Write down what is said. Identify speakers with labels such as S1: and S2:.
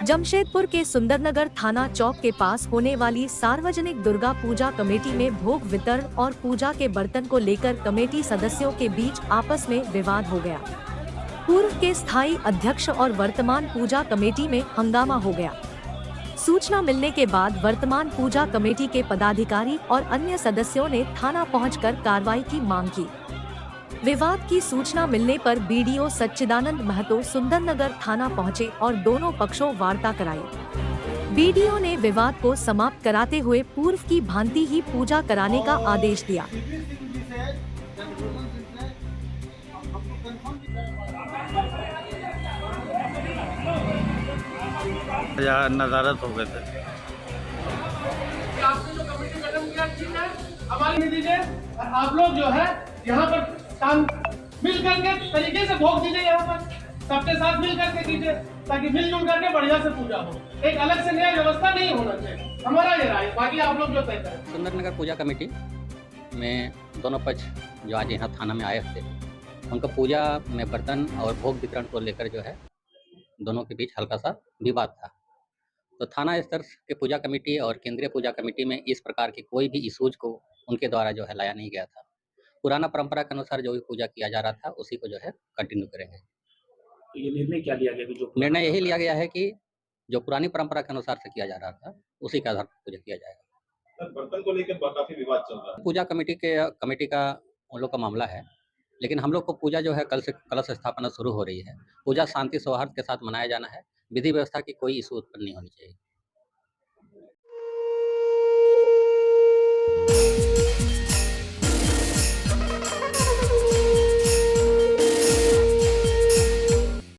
S1: जमशेदपुर के सुंदरनगर थाना चौक के पास होने वाली सार्वजनिक दुर्गा पूजा कमेटी में भोग वितरण और पूजा के बर्तन को लेकर कमेटी सदस्यों के बीच आपस में विवाद हो गया। पूर्व के स्थायी अध्यक्ष और वर्तमान पूजा कमेटी में हंगामा हो गया। सूचना मिलने के बाद वर्तमान पूजा कमेटी के पदाधिकारी और अन्य सदस्यों ने थाना पहुंचकर कार्रवाई की मांग की। विवाद की सूचना मिलने पर बीडीओ सच्चिदानंद महतो सुंदरनगर थाना पहुंचे और दोनों पक्षों वार्ता कराई। बीडीओ ने विवाद को समाप्त कराते हुए पूर्व की भांति ही पूजा कराने का आदेश दिया।
S2: नजारत हो गए थे।
S3: आपने जो कमेटी गठन किया ठीक है, हमारी नहीं दीजिए और आप लोग जो है यहाँ पर काम मिल करके तरीके से भोग दीजिए। यहाँ पर सबके साथ मिल करके कीजिए ताकि मिलजुल करके बढ़िया से पूजा हो। एक अलग से नया व्यवस्था नहीं होना चाहिए, हमारा ये राय। बाकी आप लोग जो तय करें।
S4: सुंदरनगर पूजा कमेटी में दोनों पक्ष जो आज यहाँ थाना में आए थे, उनका पूजा में बर्तन और भोग वितरण को लेकर जो है दोनों के बीच हल्का सा विवाद था। तो थाना स्तर के पूजा कमेटी और केंद्रीय पूजा कमेटी में इस प्रकार के कोई भी इशूज को उनके द्वारा जो है लाया नहीं गया था। पुराना परंपरा के अनुसार जो भी पूजा किया जा रहा था उसी को जो है कंटिन्यू करेंगे।
S5: तो ये निर्णय क्या लिया गया कि जो
S4: निर्णय यही लिया गया है कि जो पुरानी परंपरा के अनुसार से किया जा रहा था उसी के आधार पर पूजा किया जाएगा।
S6: बर्तन को लेकर काफी विवाद चल रहा है।
S4: पूजा कमेटी का उन लोग का मामला है, लेकिन हम लोग को पूजा जो है कल से कलश स्थापना शुरू हो रही है। पूजा शांति सौहार्द के साथ मनाया जाना है। विधि व्यवस्था की कोई इशू उत्पन्न नहीं होनी चाहिए।